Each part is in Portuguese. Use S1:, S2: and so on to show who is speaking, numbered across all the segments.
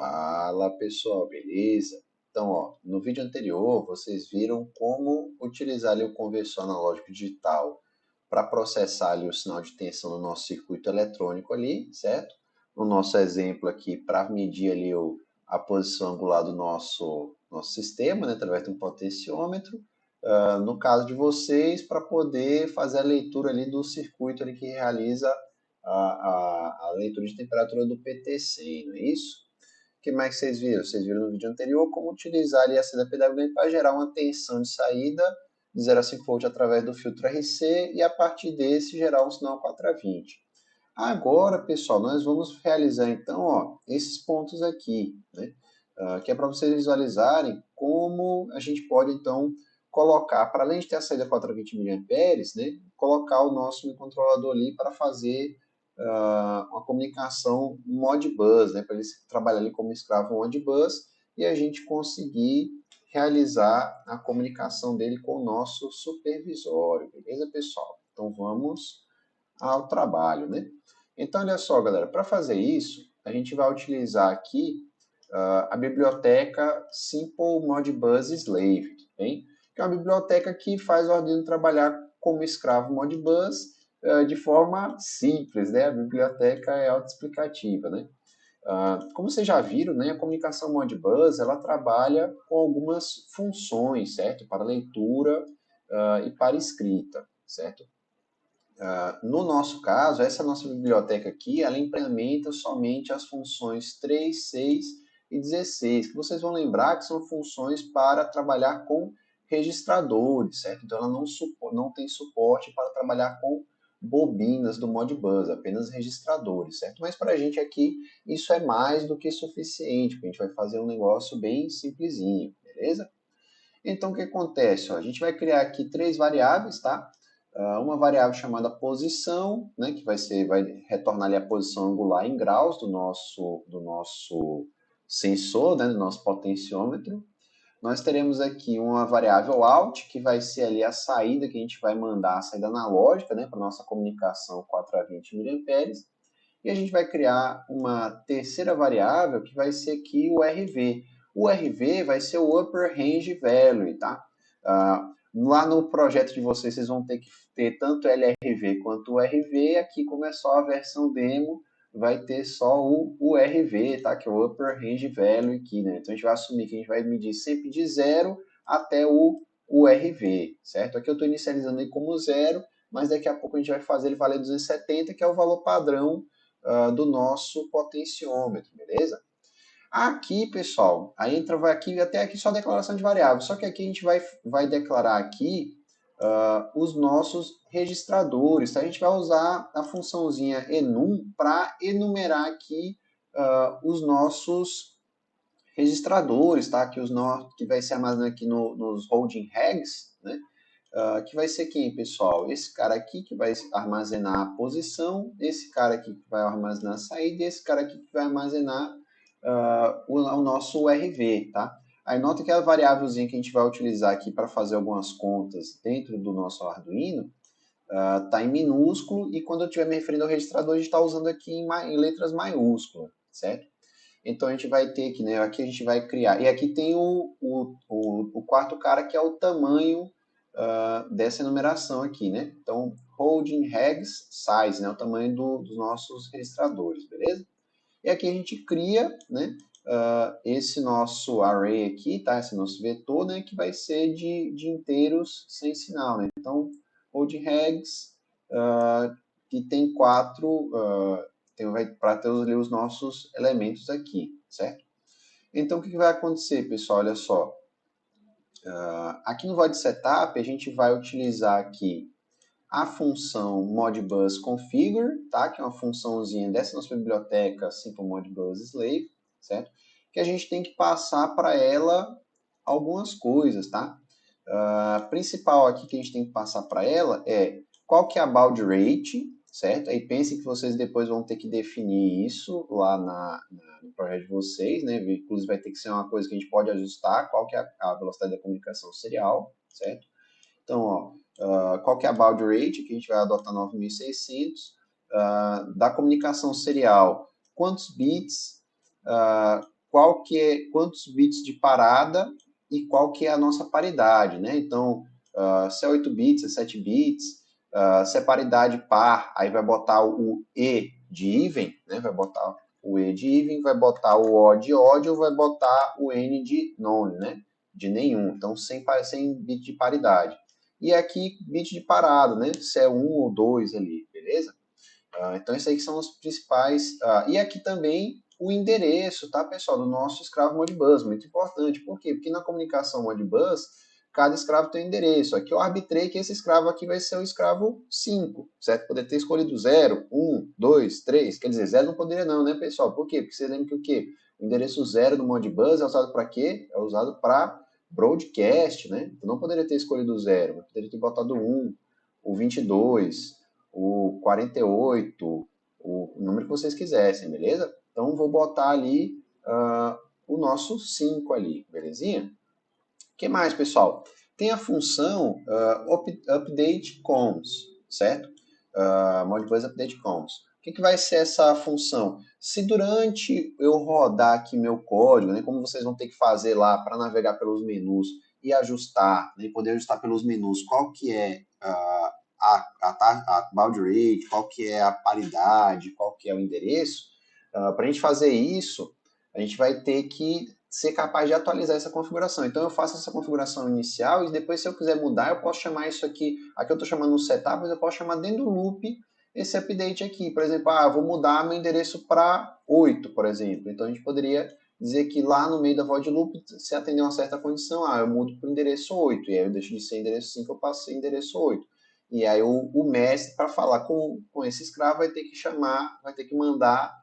S1: Fala pessoal, beleza? Então, no vídeo anterior vocês viram como utilizar ali o conversor analógico digital para processar ali o sinal de tensão no nosso circuito eletrônico ali, certo? No nosso exemplo aqui, para medir ali a posição angular do nosso sistema, né, através de um potenciômetro. No caso de vocês, para poder fazer a leitura ali do circuito ali que realiza a leitura de temperatura do PT100, não é isso? O que mais vocês viram? Vocês viram no vídeo anterior como utilizar ali a saída PWM para gerar uma tensão de saída de 0 a 5 volt através do filtro RC e a partir desse gerar um sinal 4 a 20. Agora, pessoal, nós vamos realizar então esses pontos aqui, né? Que é para vocês visualizarem como a gente pode então colocar, para além de ter a saída 4 a 20 mA, né, colocar o nosso controlador ali para fazer uma comunicação Modbus, né, para ele trabalhar ali como escravo Modbus e a gente conseguir realizar a comunicação dele com o nosso supervisório, beleza, pessoal? Então vamos ao trabalho, né? Então, olha só, galera, para fazer isso, a gente vai utilizar aqui a biblioteca Simple Modbus Slave, bem? Que é uma biblioteca que faz o Arduino trabalhar como escravo Modbus de forma simples, né? A biblioteca é autoexplicativa, né? Como vocês já viram, né, a comunicação Modbus ela trabalha com algumas funções, certo? Para leitura e para escrita, certo? No nosso caso, essa nossa biblioteca aqui, ela implementa somente as funções 3, 6 e 16, que vocês vão lembrar que são funções para trabalhar com registradores, certo? Então, ela não tem suporte para trabalhar com bobinas do Modbus, apenas registradores, certo? Mas para a gente aqui, isso é mais do que suficiente, porque a gente vai fazer um negócio bem simplesinho, beleza? Então, o que acontece? A gente vai criar aqui três variáveis, tá? Uma variável chamada posição, né, que vai retornar ali a posição angular em graus do nosso sensor, né, do nosso potenciômetro. Nós teremos aqui uma variável out, que vai ser ali a saída que a gente vai mandar, a saída analógica, né, para a nossa comunicação 4 a 20 mA. E a gente vai criar uma terceira variável, que vai ser aqui o RV. O RV vai ser o Upper Range Value, tá? Lá no projeto de vocês, vocês vão ter que ter tanto LRV quanto o RV. Aqui, como é só a versão demo, vai ter só o RV, tá? Que é o Upper Range Value aqui, né? Então, a gente vai assumir que a gente vai medir sempre de 0 até o RV, certo? Aqui eu estou inicializando ele como 0, mas daqui a pouco a gente vai fazer ele valer 270, que é o valor padrão do nosso potenciômetro, beleza? Aqui, pessoal, aí entra, vai aqui, até aqui só a declaração de variável, só que aqui a gente vai declarar aqui os nossos registradores, tá? A gente vai usar a funçãozinha enum para enumerar aqui os nossos registradores, tá? Que vai ser armazenado aqui nos holding regs, né? Que vai ser quem, pessoal? Esse cara aqui que vai armazenar a posição, esse cara aqui que vai armazenar a saída e esse cara aqui que vai armazenar o nosso URV, tá? Aí nota que a variávelzinha que a gente vai utilizar aqui para fazer algumas contas dentro do nosso Arduino está em minúsculo e quando eu estiver me referindo ao registrador, a gente está usando aqui em letras maiúsculas, certo? Então a gente vai ter aqui, né? Aqui a gente vai criar. E aqui tem o quarto cara que é o tamanho dessa enumeração aqui, né? Então, holding regs size, né? O tamanho dos nossos registradores, beleza? E aqui a gente cria, né? Esse nosso array aqui, tá? Esse nosso vetor, né? Que vai ser de inteiros sem sinal, né? Então, holding regs, que tem 4, para ter os nossos elementos aqui, certo? Então, o que vai acontecer, pessoal? Olha só. Aqui no void setup, a gente vai utilizar aqui a função modbus configure, tá? Que é uma funçãozinha dessa nossa biblioteca Simple Modbus Slave, certo? Que a gente tem que passar para ela algumas coisas, tá? Principal aqui que a gente tem que passar para ela é qual que é a baud rate, certo? Aí pensem que vocês depois vão ter que definir isso lá no projeto de vocês, né? Inclusive vai ter que ser uma coisa que a gente pode ajustar, qual que é a velocidade da comunicação serial, certo? Então, qual que é a baud rate, que a gente vai adotar 9600, da comunicação serial, quantos bits, quantos bits de parada e qual que é a nossa paridade, né? Então, se é 8 bits, é 7 bits, se é paridade par, aí vai botar o E de even, né? Vai botar o E de even, vai botar o O de odd ou vai botar o N de none, né? De nenhum. Então, sem bit de paridade. E aqui, bit de parada, né? Se é 1 ou 2 ali, beleza? Então, esses aí que são os principais. E aqui também o endereço, tá, pessoal, do nosso escravo Modbus, muito importante. Por quê? Porque na comunicação Modbus, cada escravo tem um endereço. Aqui eu arbitrei que esse escravo aqui vai ser o escravo 5, certo? Poderia ter escolhido 0, 1, 2, 3. Quer dizer, 0 não poderia não, né, pessoal? Por quê? Porque você lembra que o quê? O endereço 0 do Modbus é usado para quê? É usado para broadcast, né? Então não poderia ter escolhido 0, mas poderia ter botado 1, o 22, o 48, o número que vocês quisessem, beleza? Então vou botar ali o nosso 5 ali, belezinha? O que mais, pessoal? Tem a função update comms, certo? Modbus update comms. O que vai ser essa função? Se durante eu rodar aqui meu código, né, como vocês vão ter que fazer lá para navegar pelos menus e ajustar, né, poder ajustar pelos menus qual que é a baud rate, qual que é a paridade, qual que é o endereço, para a gente fazer isso, a gente vai ter que ser capaz de atualizar essa configuração. Então eu faço essa configuração inicial e depois se eu quiser mudar, eu posso chamar isso aqui eu estou chamando um setup, mas eu posso chamar dentro do loop esse update aqui. Por exemplo, vou mudar meu endereço para 8, por exemplo. Então a gente poderia dizer que lá no meio da void loop, se atender uma certa condição, eu mudo para o endereço 8, e aí eu deixo de ser endereço 5, eu passo a ser endereço 8. E aí o mestre, para falar com esse escravo, vai ter que chamar, vai ter que mandar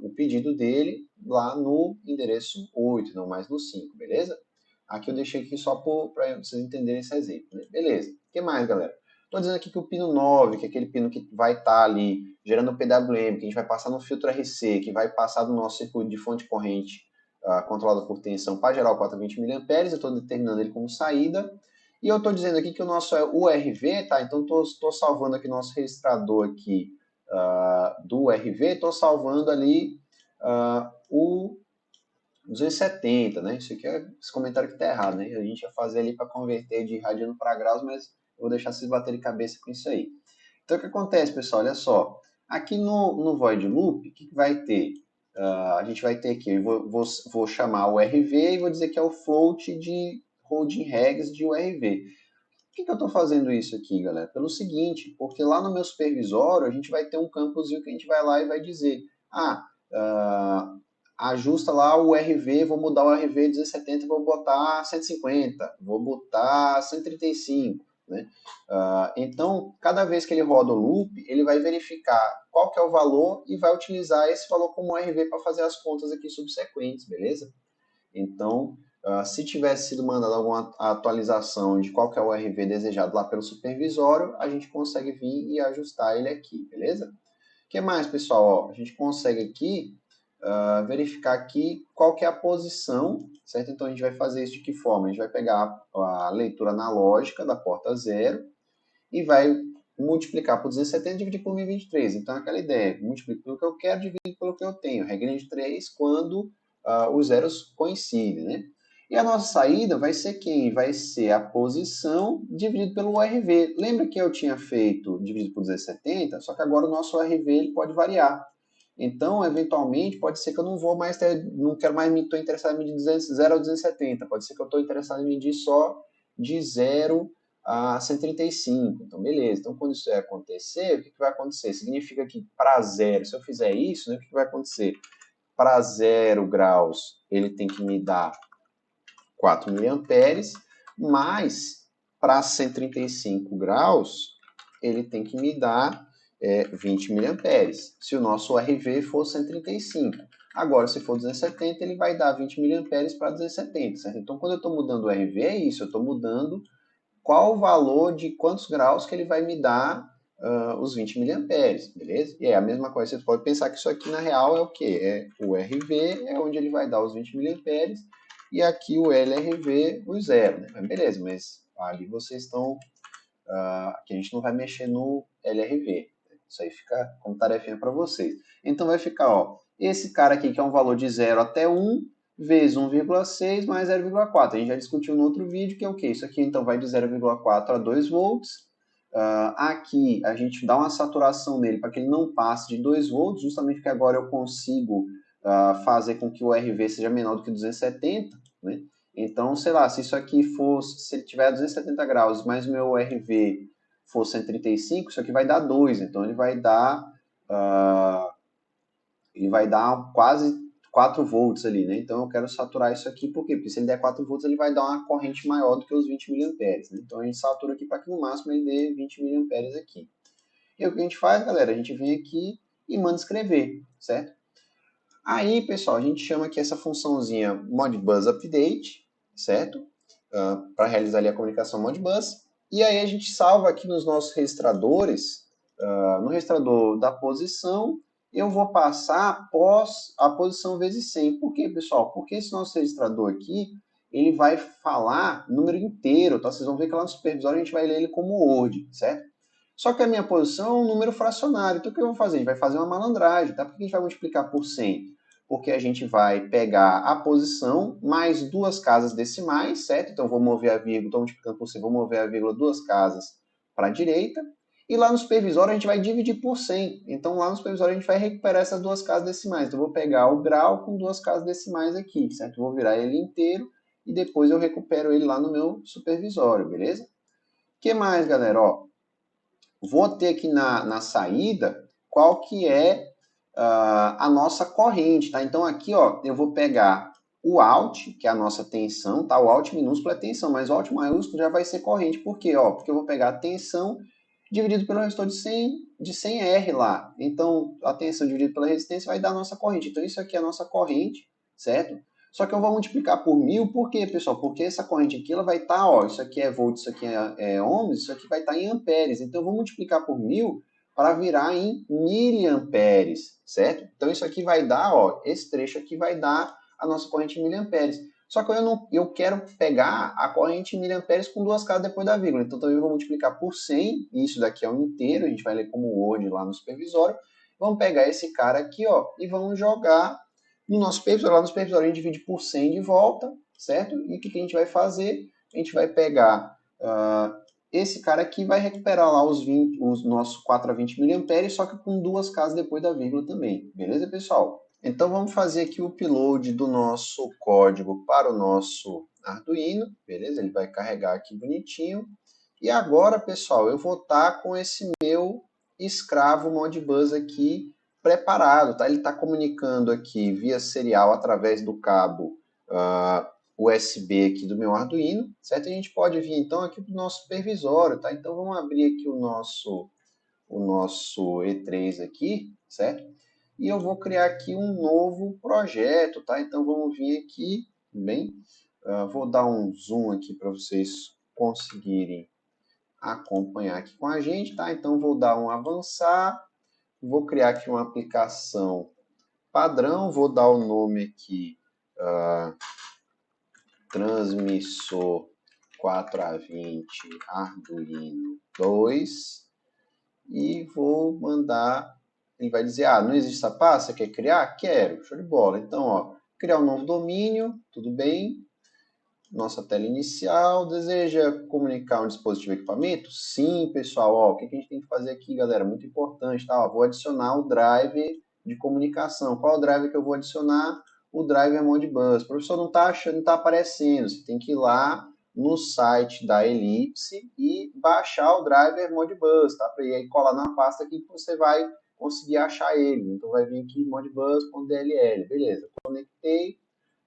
S1: o pedido dele lá no endereço 8, não mais no 5, beleza? Aqui eu deixei aqui só para vocês entenderem esse exemplo, né? Beleza. O que mais, galera? Estou dizendo aqui que o pino 9, que é aquele pino que vai estar ali gerando o PWM, que a gente vai passar no filtro RC, que vai passar do nosso circuito de fonte corrente controlada por tensão para gerar o 420 mA, eu estou determinando ele como saída. E eu estou dizendo aqui que o nosso é URV, tá? Então estou salvando aqui nosso registrador aqui do URV, estou salvando ali o 270, né? Isso aqui esse comentário que está errado, né? A gente ia fazer ali para converter de radiano para graus, mas eu vou deixar vocês baterem cabeça com isso aí. Então, o que acontece, pessoal? Olha só. Aqui no void loop, o que vai ter? A gente vai ter aqui, eu vou chamar o RV e vou dizer que é o float de holding regs de URV. Por que eu estou fazendo isso aqui, galera? Pelo seguinte, porque lá no meu supervisório a gente vai ter um campozinho que a gente vai lá e vai dizer, ajusta lá o RV, vou mudar o RV de 270, vou botar 150, vou botar 135, né? Então, cada vez que ele roda o loop, ele vai verificar qual que é o valor e vai utilizar esse valor como RV para fazer as contas aqui subsequentes, beleza? Então, se tivesse sido mandada alguma atualização de qual que é o RV desejado lá pelo supervisório, a gente consegue vir e ajustar ele aqui, beleza? O que mais, pessoal? A gente consegue aqui verificar aqui qual que é a posição, certo? Então, a gente vai fazer isso de que forma? A gente vai pegar a leitura analógica da porta 0 e vai multiplicar por 270 e dividir por 1023. Então, é aquela ideia, multiplico pelo que eu quero, divido pelo que eu tenho. Regrinha de 3 quando os zeros coincidem, né? E a nossa saída vai ser quem? Vai ser a posição dividido pelo URV. Lembra que eu tinha feito dividido por 270? Só que agora o nosso URV ele pode variar. Então, eventualmente, pode ser que eu não vou mais não quero mais, estou interessado em medir 0 a 270. Pode ser que eu estou interessado em medir só de 0 a 135. Então, beleza. Então, quando isso acontecer, o que vai acontecer? Significa que para 0, se eu fizer isso, né, o que vai acontecer? Para 0 graus, ele tem que me dar 4 miliamperes, mas para 135 graus, ele tem que me dar 20 miliamperes, se o nosso RV for 135. Agora, se for 270, ele vai dar 20 miliamperes para 270, certo? Então, quando eu estou mudando o RV, é isso, eu estou mudando qual o valor de quantos graus que ele vai me dar os 20 miliamperes, beleza? E é a mesma coisa, você pode pensar que isso aqui na real é o quê? É o RV, é onde ele vai dar os 20 miliamperes, e aqui o LRV, o zero, né? Mas beleza, mas ali vocês estão... aqui a gente não vai mexer no LRV. Isso aí fica como tarefinha para vocês. Então vai ficar, ó, esse cara aqui, que é um valor de 0 até 1, vezes 1,6 mais 0,4. A gente já discutiu no outro vídeo, que é o quê? Isso aqui, então, vai de 0,4 a 2 volts. Aqui, a gente dá uma saturação nele para que ele não passe de 2 volts, justamente porque agora eu consigo fazer com que o RV seja menor do que 270, né? Então, sei lá, se isso aqui fosse, se ele tiver 270 graus, mas o meu RV for 135, isso aqui vai dar 2, então ele vai dar quase 4 volts ali, né? Então eu quero saturar isso aqui, por quê? Porque se ele der 4 volts, ele vai dar uma corrente maior do que os 20 miliamperes, né? Então a gente satura aqui para que no máximo ele dê 20 miliamperes aqui. E o que a gente faz, galera? A gente vem aqui e manda escrever, certo? Aí, pessoal, a gente chama aqui essa funçãozinha Modbus Update, certo? Para realizar ali a comunicação Modbus. E aí a gente salva aqui nos nossos registradores, no registrador da posição, eu vou passar após a posição vezes 100. Por quê, pessoal? Porque esse nosso registrador aqui, ele vai falar número inteiro, tá? Vocês vão ver que lá no supervisório a gente vai ler ele como Word, certo? Só que a minha posição é um número fracionário. Então o que eu vou fazer? A gente vai fazer uma malandragem, tá? Por que a gente vai multiplicar por 100? Porque a gente vai pegar a posição mais duas casas decimais, certo? Então vou mover a vírgula, estou multiplicando por 100, vou mover a vírgula duas casas para a direita. E lá no supervisório a gente vai dividir por 100. Então lá no supervisório a gente vai recuperar essas duas casas decimais. Então eu vou pegar o grau com duas casas decimais aqui, certo? Vou virar ele inteiro e depois eu recupero ele lá no meu supervisório, beleza? O que mais, galera? Ó, vou ter aqui na saída qual que é a nossa corrente, tá? Então aqui, ó, eu vou pegar o Alt, que é a nossa tensão, tá? O Alt minúsculo é tensão, mas o Alt maiúsculo já vai ser corrente. Por quê? Ó, porque eu vou pegar a tensão dividido pelo resistor de 100 R lá. Então, a tensão dividida pela resistência vai dar a nossa corrente. Então, isso aqui é a nossa corrente, certo? Só que eu vou multiplicar por 1000, por quê, pessoal? Porque essa corrente aqui, ela vai estar, ó, isso aqui é volts, isso aqui é ohms, isso aqui vai estar em amperes. Então, eu vou multiplicar por 1000 para virar em miliamperes, certo? Então, isso aqui vai dar, ó, esse trecho aqui vai dar a nossa corrente em miliamperes. Só que eu quero pegar a corrente em miliamperes com duas casas depois da vírgula. Então, também vou multiplicar por 100, e isso daqui é um inteiro, a gente vai ler como Word lá no supervisório. Vamos pegar esse cara aqui, ó, e vamos jogar no nosso supervisório. Lá no supervisório a gente divide por 100 de volta, certo? E o que a gente vai fazer? A gente vai pegar esse cara aqui, vai recuperar lá os nossos 4 a 20 miliamperes, só que com duas casas depois da vírgula também. Beleza, pessoal? Então vamos fazer aqui o upload do nosso código para o nosso Arduino, beleza? Ele vai carregar aqui bonitinho. E agora, pessoal, eu vou estar com esse meu escravo Modbus aqui preparado, tá? Ele está comunicando aqui via serial através do cabo USB aqui do meu Arduino, certo? A gente pode vir então aqui para o nosso supervisório, tá? Então vamos abrir aqui o nosso E3 aqui, certo? E eu vou criar aqui um novo projeto, tá? Então vamos vir aqui, bem, vou dar um zoom aqui para vocês conseguirem acompanhar aqui com a gente, tá? Então vou dar um avançar, vou criar aqui uma aplicação padrão, vou dar o nome aqui transmissor 4A20 Arduino 2 e vou mandar. Ele vai dizer, não existe essa pasta, você quer criar? Quero, show de bola. Então, ó, criar um novo domínio, tudo bem. Nossa tela inicial, deseja comunicar um dispositivo equipamento? Sim, pessoal, ó, o que a gente tem que fazer aqui, galera? Muito importante, tá? Ó, vou adicionar o driver de comunicação. Qual é o driver que eu vou adicionar? O driver Modbus. O professor não está achando, não está aparecendo. Você tem que ir lá no site da Ellipse e baixar o driver Modbus, tá? E aí colar na pasta aqui que você vai conseguir achar ele. Então vai vir aqui modbus.dll, beleza? Conectei,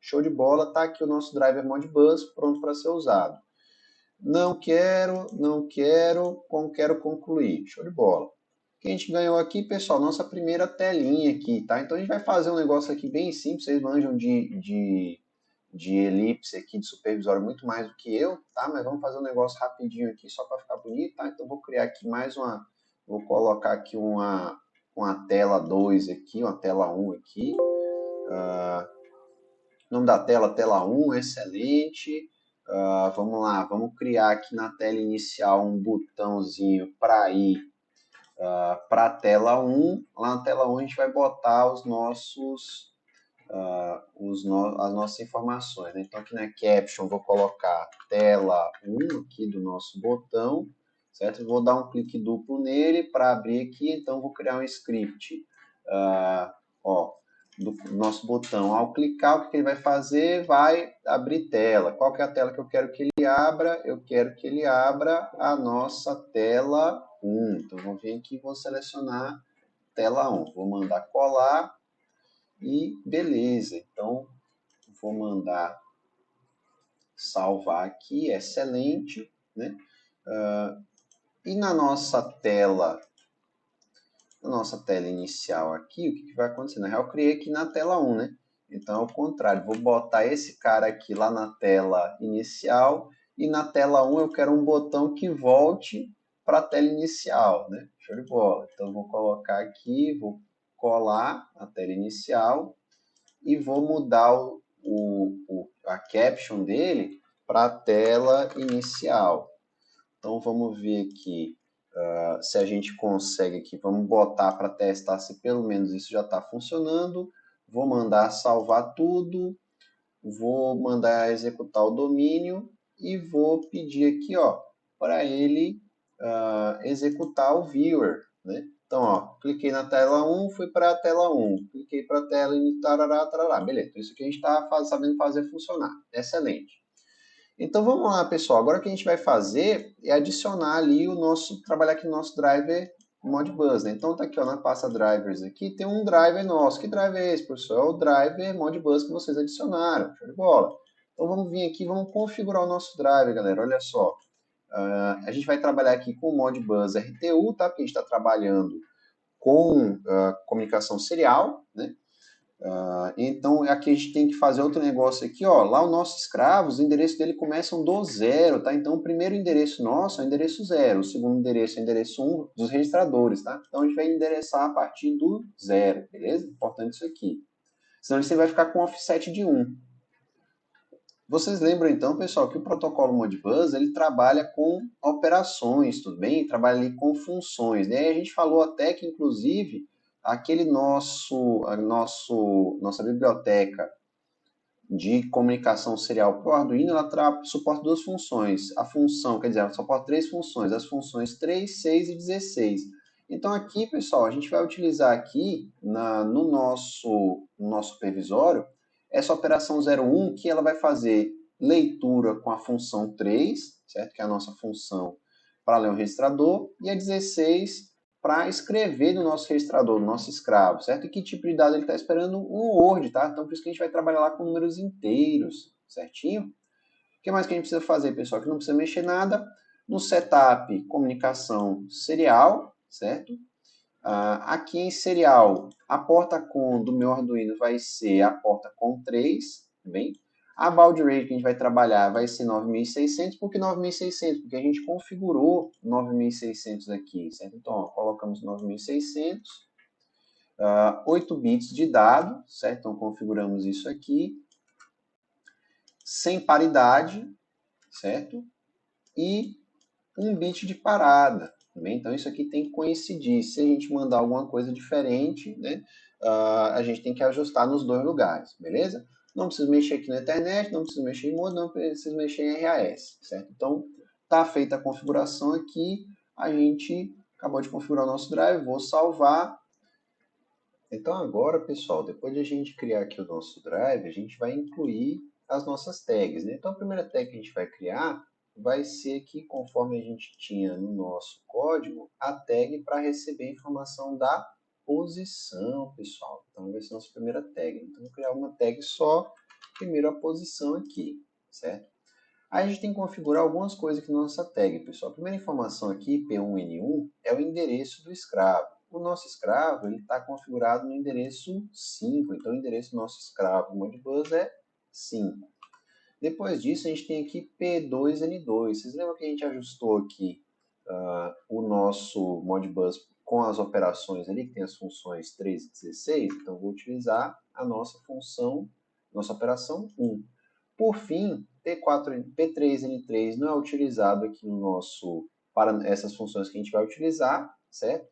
S1: show de bola, tá aqui o nosso driver Modbus pronto para ser usado. Não quero, quero concluir, show de bola. O que a gente ganhou aqui, pessoal? Nossa primeira telinha aqui, tá? Então a gente vai fazer um negócio aqui bem simples, vocês manjam de elipse aqui, de supervisório, muito mais do que eu, tá? Mas vamos fazer um negócio rapidinho aqui, só para ficar bonito, tá? Então vou criar aqui mais uma, vou colocar aqui uma tela 2 aqui, uma tela 1 aqui. Nome da tela, tela 1, excelente. Vamos lá, vamos criar aqui na tela inicial um botãozinho para ir para a tela 1. Lá na tela 1 a gente vai botar os nossos, as nossas informações, né? Então aqui na caption vou colocar tela 1 aqui do nosso botão, certo? Vou dar um clique duplo nele para abrir aqui, então vou criar um script, ó, do nosso botão. Ao clicar, o que ele vai fazer? Vai abrir tela. Qual que é a tela que eu quero que ele abra? Eu quero que ele abra a nossa tela 1. Então, vou vir aqui e vou selecionar tela 1. Vou mandar colar e beleza. Então, vou mandar salvar aqui, excelente, né? E na nossa tela inicial aqui, o que vai acontecer? Na real, eu criei aqui na tela 1, né? Então, ao contrário, vou botar esse cara aqui lá na tela inicial e na tela 1 eu quero um botão que volte para a tela inicial, né? Show de bola. Então, vou colocar aqui, vou colar a tela inicial e vou mudar a caption dele para a tela inicial. Então, vamos ver aqui se a gente consegue aqui. Vamos botar para testar se pelo menos isso já está funcionando. Vou mandar salvar tudo. Vou mandar executar o domínio e vou pedir aqui, ó, para ele executar o viewer, né? Então, ó, cliquei na tela 1, fui para a tela 1, cliquei para a tela e tarará, tarará. Beleza, então isso aqui a gente está sabendo fazer funcionar. Excelente. Então vamos lá, pessoal. Agora o que a gente vai fazer é adicionar ali o nosso, trabalhar aqui no nosso driver Modbus, né? Então tá aqui, ó, na pasta drivers aqui, tem um driver nosso. Que driver é esse, professor? É o driver Modbus que vocês adicionaram. Show de bola. Então vamos vir aqui, vamos configurar o nosso driver, galera. Olha só. A gente vai trabalhar aqui com o Modbus RTU, tá? Porque a gente está trabalhando com comunicação serial, né? Então, aqui a gente tem que fazer outro negócio aqui, ó. Lá o nosso escravo, os endereços dele começam do zero, tá? Então, o primeiro endereço nosso é o endereço 0, o segundo endereço é o endereço 1 dos registradores, tá? Então, a gente vai endereçar a partir do 0, beleza? Importante isso aqui. Senão, você vai ficar com offset de 1. Vocês lembram, então, pessoal, que o protocolo Modbus, ele trabalha com operações, tudo bem? Trabalha ali com funções, né? E a gente falou até que, inclusive, aquele nossa biblioteca de comunicação serial para o Arduino, ela suporta duas funções. A função, quer dizer, ela suporta três funções, as funções 3, 6 e 16. Então aqui, pessoal, a gente vai utilizar aqui no nosso supervisório essa operação 01, que ela vai fazer leitura com a função 3, certo? Que é a nossa função para ler o registrador, e a 16 para escrever no nosso registrador, no nosso escravo, certo? E que tipo de dado ele está esperando? Um Word, tá? Então, por isso que a gente vai trabalhar lá com números inteiros, certinho? O que mais que a gente precisa fazer, pessoal? Que não precisa mexer nada. No setup, comunicação serial, certo? Aqui em serial, a porta COM do meu Arduino vai ser a porta COM 3, bem? A baud rate que a gente vai trabalhar vai ser 9600. Por que 9600? Porque a gente configurou 9600 aqui, certo? Então, ó, colocamos 9600, 8 bits de dado, certo? Então, configuramos isso aqui, sem paridade, certo? E 1 bit de parada. Bem? Então, isso aqui tem que coincidir. Se a gente mandar alguma coisa diferente, né, a gente tem que ajustar nos dois lugares, beleza? Não precisa mexer aqui na internet, não precisa mexer em modo, não precisa mexer em RAS, certo? Então, tá feita a configuração aqui, a gente acabou de configurar o nosso drive, vou salvar. Então, agora, pessoal, depois de a gente criar aqui o nosso drive, a gente vai incluir as nossas tags, né? Então, a primeira tag que a gente vai criar vai ser aqui, conforme a gente tinha no nosso código, a tag para receber a informação da posição, pessoal. Então, vai ser a nossa primeira tag. Então, vou criar uma tag só, primeiro a posição aqui, certo? Aí a gente tem que configurar algumas coisas aqui na nossa tag, pessoal. A primeira informação aqui, P1N1, é o endereço do escravo. O nosso escravo está configurado no endereço 5, então o endereço do nosso escravo Modbus é 5. Depois disso, a gente tem aqui P2N2. Vocês lembram que a gente ajustou aqui o nosso Modbus com as operações ali, que tem as funções 3 e 16? Então, vou utilizar a nossa função, nossa operação 1. Por fim, P3N3 não é utilizado aqui no nosso, para essas funções que a gente vai utilizar, certo?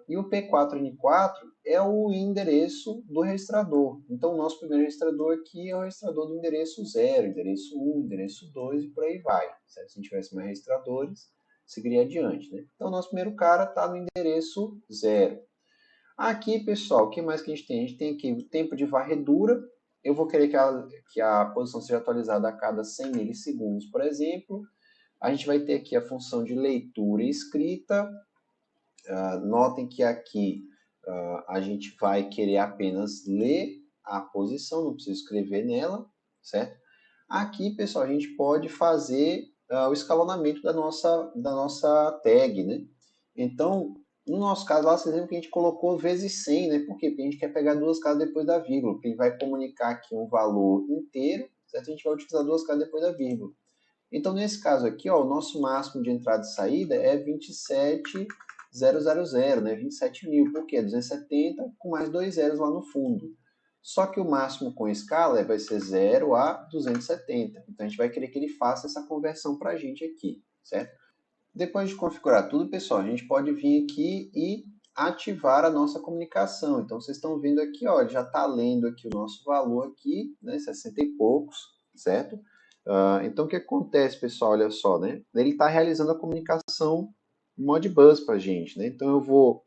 S1: E o P4N4 é o endereço do registrador. Então, o nosso primeiro registrador aqui é o registrador do endereço 0, endereço 1, endereço 2 e por aí vai. Certo? Se a gente tivesse mais registradores, seguiria adiante. Né? Então, o nosso primeiro cara está no endereço 0. Aqui, pessoal, o que mais que a gente tem? A gente tem aqui o tempo de varredura. Eu vou querer que a posição seja atualizada a cada 100 milissegundos, por exemplo. A gente vai ter aqui a função de leitura e escrita. Notem que aqui a gente vai querer apenas ler a posição, não precisa escrever nela, certo? Aqui, pessoal, a gente pode fazer o escalonamento da nossa tag, né? Então, no nosso caso lá, vocês lembram que a gente colocou vezes 100, né? Por quê? Porque a gente quer pegar duas casas depois da vírgula, porque ele vai comunicar aqui um valor inteiro, certo? A gente vai utilizar duas casas depois da vírgula. Então, nesse caso aqui, ó, o nosso máximo de entrada e saída é 27.000, né? 27.000, por quê? 270 com mais dois zeros lá no fundo. Só que o máximo com escala vai ser 0 a 270. Então, a gente vai querer que ele faça essa conversão para a gente aqui, certo? Depois de configurar tudo, pessoal, a gente pode vir aqui e ativar a nossa comunicação. Então, vocês estão vendo aqui, ó, já está lendo aqui o nosso valor aqui, né? 60 e poucos, certo? Então, o que acontece, pessoal? Olha só, né? Ele está realizando a comunicação Modbus para a gente, né? Então, eu vou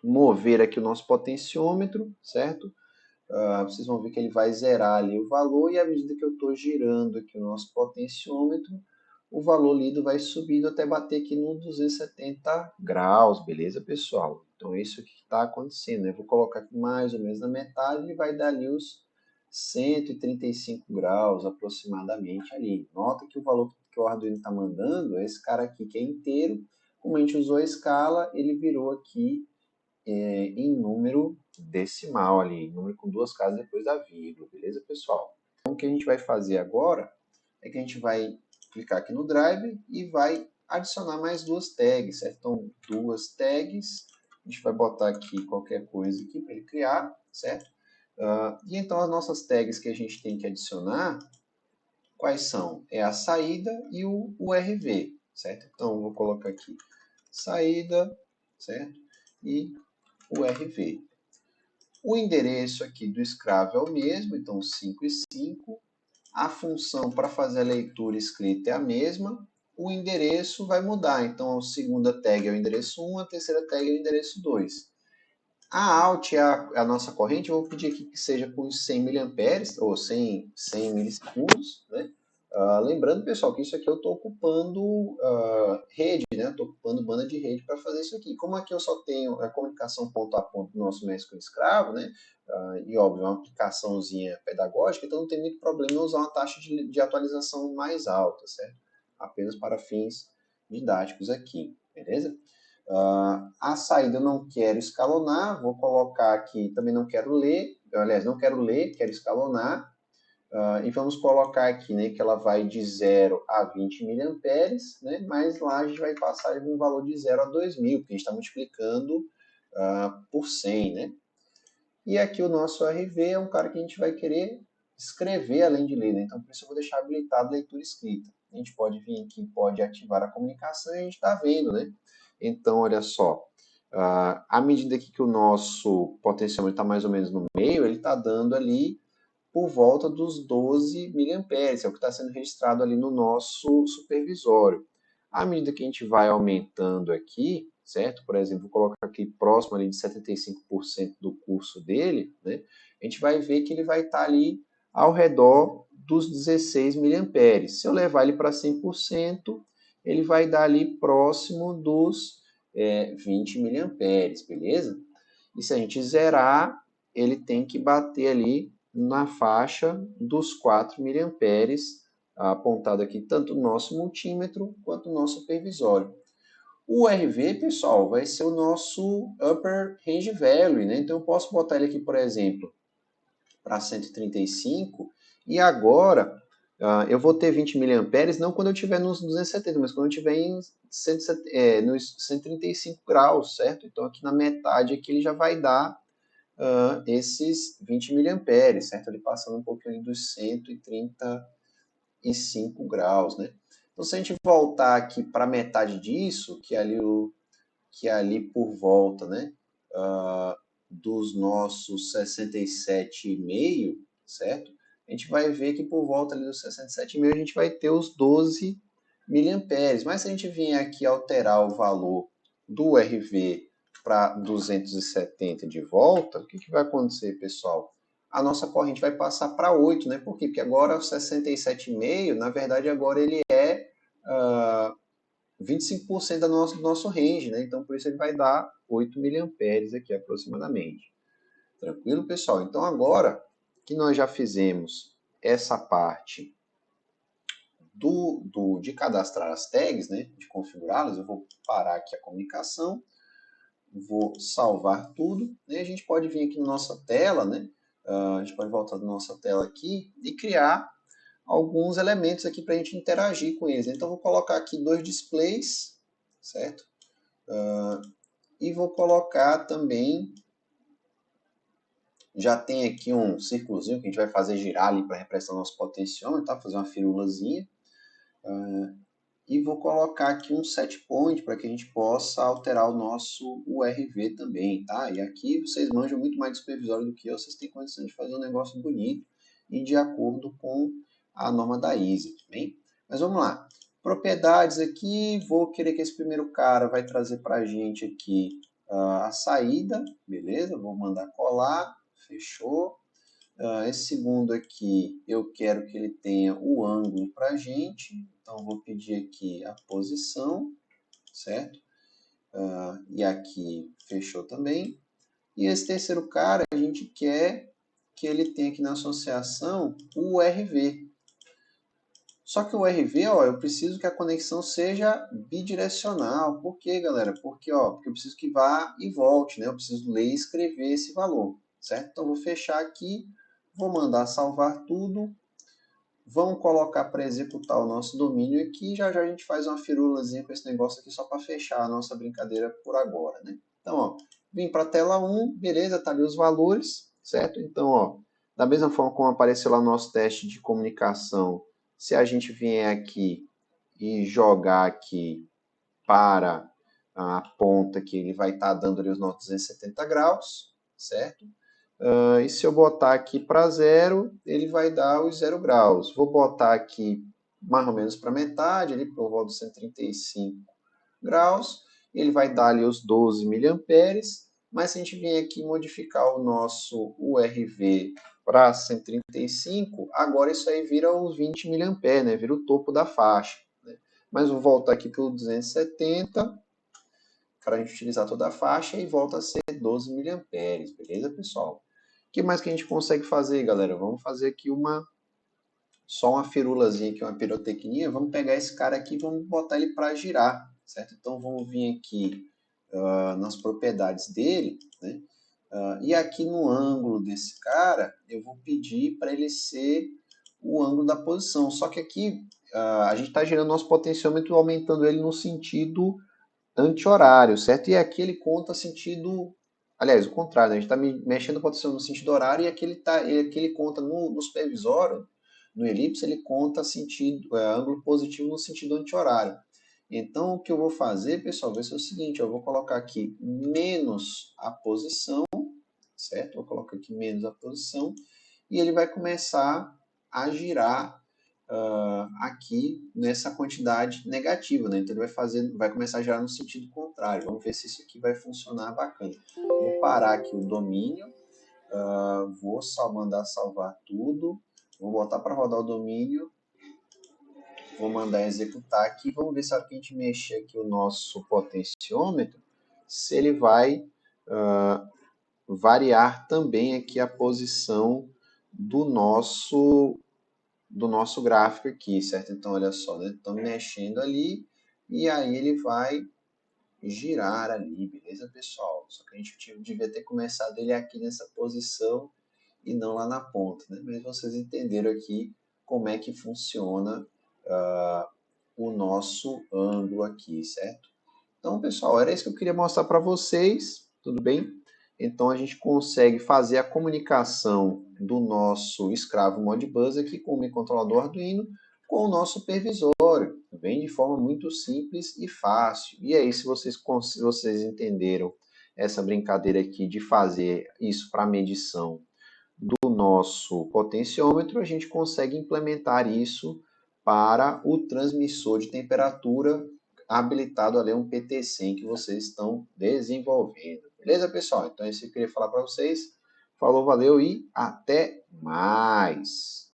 S1: mover aqui o nosso potenciômetro, certo? Vocês vão ver que ele vai zerar ali o valor e à medida que eu estou girando aqui o nosso potenciômetro, o valor lido vai subindo até bater aqui no 270 graus, beleza, pessoal? Então, é isso que está acontecendo. Eu vou colocar aqui mais ou menos na metade, ele vai dar ali os 135 graus aproximadamente ali. Nota que o valor que o Arduino está mandando é esse cara aqui que é inteiro. Como a gente usou a escala, ele virou aqui em número decimal ali, número com duas casas depois da vírgula, beleza, pessoal? Então, o que a gente vai fazer agora é que a gente vai clicar aqui no Drive e vai adicionar mais duas tags, certo? Então, duas tags, a gente vai botar aqui qualquer coisa aqui para ele criar, certo? E então, as nossas tags que a gente tem que adicionar, quais são? É a saída e o URV, certo? Então, eu vou colocar aqui saída, certo? E URV. O endereço aqui do escravo é o mesmo, então 5 e 5. A função para fazer a leitura escrita é a mesma. O endereço vai mudar, então a segunda tag é o endereço 1, a terceira tag é o endereço 2. A alt é a nossa corrente, eu vou pedir aqui que seja com 100 mA ou 100 milissegundos, né? Lembrando, pessoal, que isso aqui eu estou ocupando rede, né? Estou ocupando banda de rede para fazer isso aqui. Como aqui eu só tenho a comunicação ponto a ponto do nosso mestre com escravo, né? E óbvio, é uma aplicaçãozinha pedagógica, então não tem muito problema em usar uma taxa de atualização mais alta, certo? Apenas para fins didáticos aqui, beleza? A saída eu não quero escalonar, vou colocar aqui, também não quero ler, aliás, não quero ler, quero escalonar. E vamos colocar aqui, né, que ela vai de 0 a 20 miliamperes, né, mas lá a gente vai passar de um valor de 0 a 2000, porque a gente está multiplicando por 100, né? E aqui o nosso RV é um cara que a gente vai querer escrever além de ler, né? Então, por isso eu vou deixar habilitado a leitura escrita. A gente pode vir aqui, pode ativar a comunicação e a gente está vendo, né? Então, olha só, à medida que o nosso potenciômetro está mais ou menos no meio, ele está dando ali por volta dos 12 miliamperes, é o que está sendo registrado ali no nosso supervisório. À medida que a gente vai aumentando aqui, certo? Por exemplo, vou colocar aqui próximo ali de 75% do curso dele, né? A gente vai ver que ele vai estar ali ao redor dos 16 miliamperes. Se eu levar ele para 100%, ele vai dar ali próximo dos 20 miliamperes, beleza? E se a gente zerar, ele tem que bater ali na faixa dos 4 miliamperes, apontado aqui tanto no nosso multímetro quanto no nosso supervisório. O RV, pessoal, vai ser o nosso Upper Range Value, né? Então eu posso botar ele aqui, por exemplo, para 135, e agora eu vou ter 20 miliamperes não quando eu estiver nos 270, mas quando eu estiver nos 135 graus, certo? Então aqui na metade aqui ele já vai dar esses 20 miliamperes, certo? Ele passando um pouquinho dos 135 graus, né? Então, se a gente voltar aqui para metade disso, que é ali que ali por volta, né, dos nossos 67,5, certo? A gente vai ver que por volta ali dos 67,5 a gente vai ter os 12 miliamperes. Mas se a gente vier aqui alterar o valor do RV para 270 de volta, o que, que vai acontecer, pessoal? A nossa corrente vai passar para 8, né? Por quê? Porque agora o 67,5, na verdade, agora ele é 25% do nosso range, né? Então, por isso ele vai dar 8 miliamperes aqui aproximadamente. Tranquilo, pessoal? Então, agora que nós já fizemos essa parte de cadastrar as tags, né? De configurá-las, eu vou parar aqui a comunicação, vou salvar tudo, e a gente pode vir aqui na nossa tela, né? A gente pode voltar na nossa tela aqui e criar alguns elementos aqui para a gente interagir com eles. Então, vou colocar aqui 2 displays, certo? E vou colocar também, já tem aqui um círculozinho que a gente vai fazer girar ali para representar o nosso potenciômetro, tá? Fazer uma firulazinha. E vou colocar aqui um set point para que a gente possa alterar o nosso URV também, tá? E aqui vocês manjam muito mais de supervisório do que eu, vocês têm condição de fazer um negócio bonito e de acordo com a norma da ISA, bem? Mas vamos lá. Propriedades aqui, vou querer que esse primeiro cara vai trazer para a gente aqui a saída, beleza? Vou mandar colar, fechou. Esse segundo aqui, eu quero que ele tenha o ângulo para a gente, então vou pedir aqui a posição, certo? E aqui fechou também. E esse terceiro cara, a gente quer que ele tenha aqui na associação o URV. Só que o URV, ó, eu preciso que a conexão seja bidirecional. Por quê, galera? Porque eu preciso que vá e volte, né? Eu preciso ler e escrever esse valor, certo? Então, vou fechar aqui. Vou mandar salvar tudo. Vamos colocar para executar o nosso domínio aqui. Já já a gente faz uma firulazinha com esse negócio aqui só para fechar a nossa brincadeira por agora, né? Então, vim para a tela 1, beleza, tá ali os valores, certo? Então, da mesma forma como apareceu lá no nosso teste de comunicação, se a gente vier aqui e jogar aqui para a ponta que ele vai estar dando ali os nossos 270 graus, certo? E se eu botar aqui para 0, ele vai dar os 0 graus. Vou botar aqui mais ou menos para metade, ali por volta de 135 graus. Ele vai dar ali os 12 miliamperes. Mas se a gente vier aqui modificar o nosso URV para 135, agora isso aí vira os 20 miliamperes, né? Vira o topo da faixa. Né? Mas vou voltar aqui para o 270 para a gente utilizar toda a faixa e volta a ser 12 miliamperes, beleza, pessoal? O que mais que a gente consegue fazer, galera? Vamos fazer aqui só uma firulazinha aqui, uma pirotecnia. Vamos pegar esse cara aqui e vamos botar ele para girar, certo? Então, vamos vir aqui nas propriedades dele, né? E aqui no ângulo desse cara, eu vou pedir para ele ser o ângulo da posição. Só que aqui a gente está girando nosso potenciômetro, aumentando ele no sentido anti-horário, certo? E aqui ele conta sentido... Aliás, o contrário, né? A gente está mexendo o potenciômetro no sentido horário e aqui ele conta no supervisório, no elipse, ele conta sentido, ângulo positivo no sentido anti-horário. Então, o que eu vou fazer, pessoal, vai ser o seguinte, eu vou colocar aqui menos a posição, certo? Vou colocar aqui menos a posição e ele vai começar a girar aqui nessa quantidade negativa, né? Então ele vai começar a girar no sentido contrário. Vamos ver se isso aqui vai funcionar bacana. Vou parar aqui o domínio, vou só mandar salvar tudo, vou botar para rodar o domínio, vou mandar executar aqui, vamos ver se a hora que a gente mexer aqui o nosso potenciômetro, se ele vai variar também aqui a posição do nosso gráfico aqui, certo? Então, olha só, né? Estamos mexendo ali e aí ele vai girar ali, beleza, pessoal? Só que a gente devia ter começado ele aqui nessa posição e não lá na ponta, né? Mas vocês entenderam aqui como é que funciona o nosso ângulo aqui, certo? Então, pessoal, era isso que eu queria mostrar para vocês, tudo bem? Então, a gente consegue fazer a comunicação do nosso escravo Modbus aqui com o microcontrolador Arduino com o nosso supervisório, tá bem? vem de forma muito simples e fácil. E aí, se vocês entenderam essa brincadeira aqui de fazer isso para medição do nosso potenciômetro, a gente consegue implementar isso para o transmissor de temperatura habilitado ali, um PT100 que vocês estão desenvolvendo. Beleza, pessoal? Então, isso que eu queria falar para vocês. Falou, valeu e até mais!